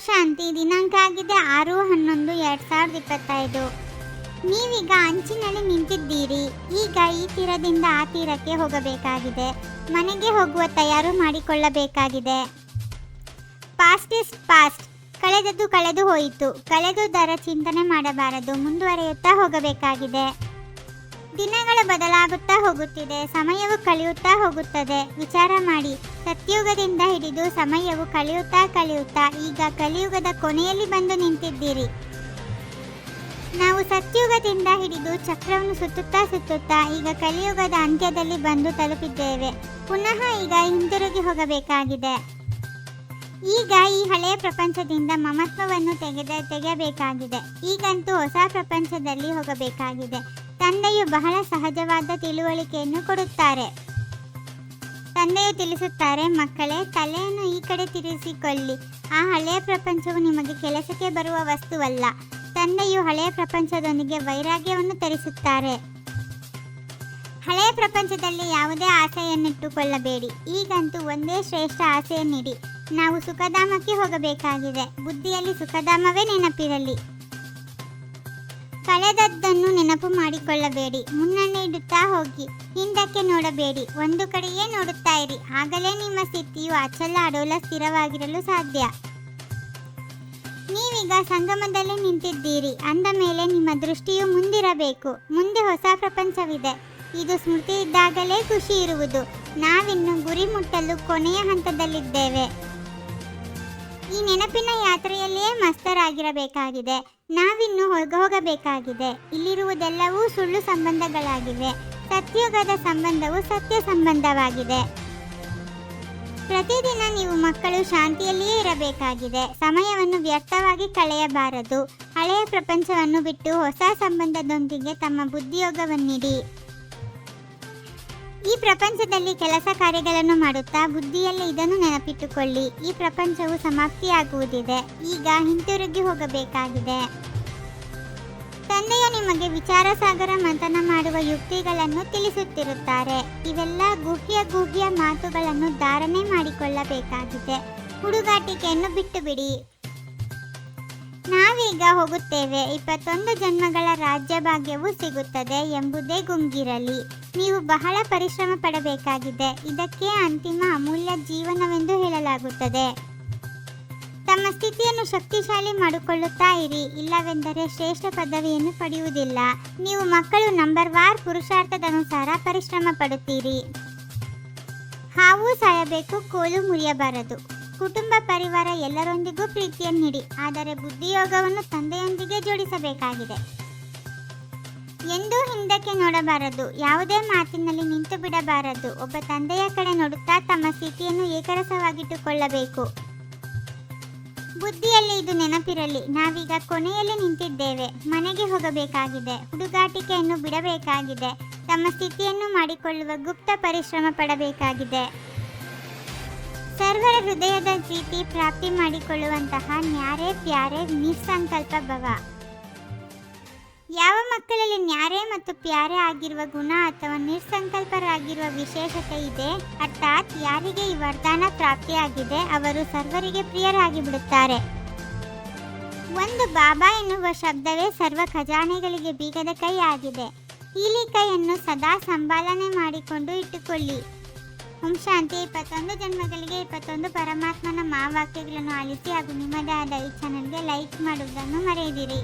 ಶಾಂತಿ. ದಿನಾಂಕ ಆಗಿದೆ 6/11/2025. ನೀವೀಗ ಅಂಚಿನಲ್ಲಿ ನಿಂತಿದ್ದೀರಿ. ಈಗ ಈ ತೀರದಿಂದ ಆ ತೀರಕ್ಕೆ ಹೋಗಬೇಕಾಗಿದೆ. ಮನೆಗೆ ಹೋಗುವ ತಯಾರು ಮಾಡಿಕೊಳ್ಳಬೇಕಾಗಿದೆ. Past is past. ಕಳೆದದ್ದು ಕಳೆದು ಹೋಯಿತು. ಕಳೆದುದರ ಚಿಂತನೆ ಮಾಡಬಾರದು. ಮುಂದುವರಿಯುತ್ತಾ ಹೋಗಬೇಕಾಗಿದೆ. ದಿನಗಳು ಬದಲಾಗುತ್ತಾ ಹೋಗುತ್ತಿದೆ. ಸಮಯವು ಕಳೆಯುತ್ತಾ ಹೋಗುತ್ತದೆ. ವಿಚಾರ ಮಾಡಿ. ಸತ್ಯುಗದಿಂದ ಹಿಡಿದು ಸಮಯವು ಕಳೆಯುತ್ತಾ ಈಗ ಕಲಿಯುಗದ ಕೊನೆಯಲ್ಲಿ ಬಂದು ನಿಂತಿದ್ದೀರಿ. ನಾವು ಸತ್ಯುಗದಿಂದ ಹಿಡಿದು ಚಕ್ರವನ್ನು ಸುತ್ತುತ್ತಾ ಈಗ ಕಲಿಯುಗದ ಅಂತ್ಯದಲ್ಲಿ ಬಂದು ತಲುಪಿದ್ದೇವೆ. ಪುನಃ ಈಗ ಹಿಂತಿರುಗಿ ಹೋಗಬೇಕಾಗಿದೆ. ಈಗ ಈ ಹಳೆಯ ಪ್ರಪಂಚದಿಂದ ಮಮತ್ವವನ್ನು ತೆಗೆಯಬೇಕಾಗಿದೆ. ಈಗಂತೂ ಹೊಸ ಪ್ರಪಂಚದಲ್ಲಿ ಹೋಗಬೇಕಾಗಿದೆ. ತಂದೆಯು ಬಹಳ ಸಹಜವಾದ ತಿಳುವಳಿಕೆಯನ್ನು ಕೊಡುತ್ತಾರೆ. ತಂದೆಯು ತಿಳಿಸುತ್ತಾರೆ, ಮಕ್ಕಳೇ, ತಲೆಯನ್ನು ಈ ಕಡೆ ತಿರುಗಿಸಿಕೊಳ್ಳಿ. ಆ ಹಳೆಯ ಪ್ರಪಂಚವು ನಿಮಗೆ ಕೆಲಸಕ್ಕೆ ಬರುವ ವಸ್ತುವಲ್ಲ. ತಂದೆಯು ಹಳೆಯ ಪ್ರಪಂಚದೊಂದಿಗೆ ವೈರಾಗ್ಯವನ್ನು ತರಿಸುತ್ತಾರೆ. ಹಳೆಯ ಪ್ರಪಂಚದಲ್ಲಿ ಯಾವುದೇ ಆಸೆಯನ್ನಿಟ್ಟುಕೊಳ್ಳಬೇಡಿ. ಈಗಂತೂ ಒಂದೇ ಶ್ರೇಷ್ಠ ಆಸೆಯನ್ನಿಡಿ. ನಾವು ಸುಖಧಾಮಕ್ಕೆ ಹೋಗಬೇಕಾಗಿದೆ. ಬುದ್ಧಿಯಲ್ಲಿ ಸುಖಧಾಮವೇ ನೆನಪಿರಲಿ. ಕಳೆದದ್ದನ್ನು ನೆನಪು ಮಾಡಿಕೊಳ್ಳಬೇಡಿ. ಮುನ್ನಡೆ ಇಡುತ್ತಾ ಹೋಗಿ. ಹಿಂದಕ್ಕೆ ನೋಡಬೇಡಿ. ಒಂದು ಕಡೆಯೇ ನೋಡುತ್ತಾ ಇರಿ. ಆಗಲೇ ನಿಮ್ಮ ಸ್ಥಿತಿಯು ಅಚಲ ಅಡೋಲ ಸ್ಥಿರವಾಗಿರಲು ಸಾಧ್ಯ. ನೀವೀಗ ಸಂಗಮದಲ್ಲಿ ನಿಂತಿದ್ದೀರಿ. ಅಂದ ಮೇಲೆ ನಿಮ್ಮ ದೃಷ್ಟಿಯು ಮುಂದಿರಬೇಕು. ಮುಂದೆ ಹೊಸ ಪ್ರಪಂಚವಿದೆ. ಇದು ಸ್ಮೃತಿ ಇದ್ದಾಗಲೇ ಖುಷಿ ಇರುವುದು. ನಾವಿನ್ನು ಗುರಿ ಮುಟ್ಟಲು ಕೊನೆಯ ಹಂತದಲ್ಲಿದ್ದೇವೆ. ಈ ನೆನಪಿನ ಯಾತ್ರೆಯಲ್ಲಿಯೇ ಮಸ್ತರಾಗಿರಬೇಕಾಗಿದೆ. ನಾವಿನ್ನು ಹೋಗಬೇಕಾಗಿದೆ. ಇಲ್ಲಿರುವುದೆಲ್ಲವೂ ಸುಳ್ಳು ಸಂಬಂಧಗಳಾಗಿವೆ. ಸತ್ಯುಗದ ಸಂಬಂಧವು ಸತ್ಯ ಸಂಬಂಧವಾಗಿದೆ. ಪ್ರತಿದಿನ ನೀವು ಮಕ್ಕಳು ಶಾಂತಿಯಲ್ಲಿಯೇ ಇರಬೇಕಾಗಿದೆ. ಸಮಯವನ್ನು ವ್ಯರ್ಥವಾಗಿ ಕಳೆಯಬಾರದು. ಹಳೆಯ ಪ್ರಪಂಚವನ್ನು ಬಿಟ್ಟು ಹೊಸ ಸಂಬಂಧದೊಂದಿಗೆ ತಮ್ಮ ಬುದ್ಧಿಯೋಗವನ್ನಿಡಿ. ಈ ಪ್ರಪಂಚದಲ್ಲಿ ಕೆಲಸ ಕಾರ್ಯಗಳನ್ನು ಮಾಡುತ್ತಾ ಬುದ್ಧಿಯಲ್ಲಿ ಇದನ್ನು ನೆನಪಿಟ್ಟುಕೊಳ್ಳಿ. ಈ ಪ್ರಪಂಚವು ಸಮಾಪ್ತಿಯಾಗುವುದಿದೆ. ಈಗ ಹಿಂತಿರುಗಿ ಹೋಗಬೇಕಾಗಿದೆ. ತಂದೆಯು ನಿಮಗೆ ವಿಚಾರ ಸಾಗರ ಮಂಥನ ಮಾಡುವ ಯುಕ್ತಿಗಳನ್ನು ತಿಳಿಸುತ್ತಿರುತ್ತಾರೆ. ಇವೆಲ್ಲ ಗುಹ್ಯ ಮಾತುಗಳನ್ನು ಧಾರಣೆ ಮಾಡಿಕೊಳ್ಳಬೇಕಾಗಿದೆ. ಹುಡುಗಾಟಿಕೆಯನ್ನು ಬಿಟ್ಟು ಬಿಡಿ. ನಾವೀಗ ಹೋಗುತ್ತೇವೆ. 21 ಜನ್ಮಗಳ ರಾಜ್ಯಭಾಗ್ಯವು ಸಿಗುತ್ತದೆ ಎಂಬುದೇ ಗುಂಗಿರಲಿ. ನೀವು ಬಹಳ ಪರಿಶ್ರಮ ಪಡಬೇಕಾಗಿದೆ. ಇದಕ್ಕೆ ಅಂತಿಮ ಅಮೂಲ್ಯ ಜೀವನವೆಂದು ಹೇಳಲಾಗುತ್ತದೆ. ತಮ್ಮ ಸ್ಥಿತಿಯನ್ನು ಶಕ್ತಿಶಾಲಿ ಮಾಡಿಕೊಳ್ಳುತ್ತಾ ಇರಿ. ಇಲ್ಲವೆಂದರೆ ಶ್ರೇಷ್ಠ ಪದವಿಯನ್ನು ಪಡೆಯುವುದಿಲ್ಲ. ನೀವು ಮಕ್ಕಳು ನಂಬರ್ ವಾರ್ ಪುರುಷಾರ್ಥದನುಸಾರ ಪರಿಶ್ರಮ ಪಡುತ್ತೀರಿ. ಹಾವು ಸಾಯಬೇಕು, ಕೋಲು ಮುರಿಯಬಾರದು. ಕುಟುಂಬ ಪರಿವಾರ ಎಲ್ಲರೊಂದಿಗೂ ಪ್ರೀತಿಯನ್ನಿಡಿ. ಆದರೆ ಬುದ್ಧಿಯೋಗವನ್ನು ತಂದೆಯೊಂದಿಗೆ ಜೋಡಿಸಬೇಕಾಗಿದೆ. ಎಂದೂ ಹಿಂದಕ್ಕೆ ನೋಡಬಾರದು. ಯಾವುದೇ ಮಾತಿನಲ್ಲಿ ನಿಂತು ಬಿಡಬಾರದು. ಒಬ್ಬ ತಂದೆಯ ಕಡೆ ನೋಡುತ್ತಾ ತಮ್ಮ ಸ್ಥಿತಿಯನ್ನು ಏಕರಸವಾಗಿಟ್ಟುಕೊಳ್ಳಬೇಕು. ಬುದ್ಧಿಯಲ್ಲಿ ಇದು ನೆನಪಿರಲಿ. ನಾವೀಗ ಕೊನೆಯಲ್ಲಿ ನಿಂತಿದ್ದೇವೆ. ಮನೆಗೆ ಹೋಗಬೇಕಾಗಿದೆ. ಹುಡುಗಾಟಿಕೆಯನ್ನು ಬಿಡಬೇಕಾಗಿದೆ. ತಮ್ಮ ಸ್ಥಿತಿಯನ್ನು ಮಾಡಿಕೊಳ್ಳುವ ಗುಪ್ತ ಪರಿಶ್ರಮ ಪಡಬೇಕಾಗಿದೆ. ಸರ್ವರ ಹೃದಯದ ಪ್ರೀತಿ ಪ್ರಾಪ್ತಿ ಮಾಡಿಕೊಳ್ಳುವಂತಹ ನ್ಯಾರೆ ಪ್ಯಾರೆ ನಿಸ್ಸಂಕಲ್ಪ ಭವ. ಯಾವ ಮಕ್ಕಳಲ್ಲಿ ನ್ಯಾರೆ ಮತ್ತು ಪ್ಯಾರೆ ಆಗಿರುವ ಗುಣ ಅಥವಾ ನಿಸ್ಸಂಕಲ್ಪರಾಗಿರುವ ವಿಶೇಷತೆ ಇದೆ, ಅರ್ಥಾತ್ ಯಾರಿಗೆ ಈ ವರದಾನ ಪ್ರಾಪ್ತಿಯಾಗಿದೆ ಅವರು ಸರ್ವರಿಗೆ ಪ್ರಿಯರಾಗಿ ಬಿಡುತ್ತಾರೆ. ಒಂದು ಬಾಬಾ ಎನ್ನುವ ಶಬ್ದವೇ ಸರ್ವ ಖಜಾನೆಗಳಿಗೆ ಬೀಗದ ಕೈ ಆಗಿದೆ. ಈ ಕೈಯನ್ನು ಸದಾ ಸಂಪಾದನೆ ಮಾಡಿಕೊಂಡು ಇಟ್ಟುಕೊಳ್ಳಿ. ಓಂ ಶಾಂತಿ. 21 ಜನ್ಮಗಳಿಗೆ 21 ಪರಮಾತ್ಮನ ಮಹಾವಾಕ್ಯಗಳನ್ನು ಆಲಿಸಿ ಹಾಗೂ ನಿಮ್ಮದೇ ಆದ ಈ ಚಾನೆಲ್ಗೆ ಲೈಕ್ ಮಾಡುವುದನ್ನು ಮರೆಯದಿರಿ.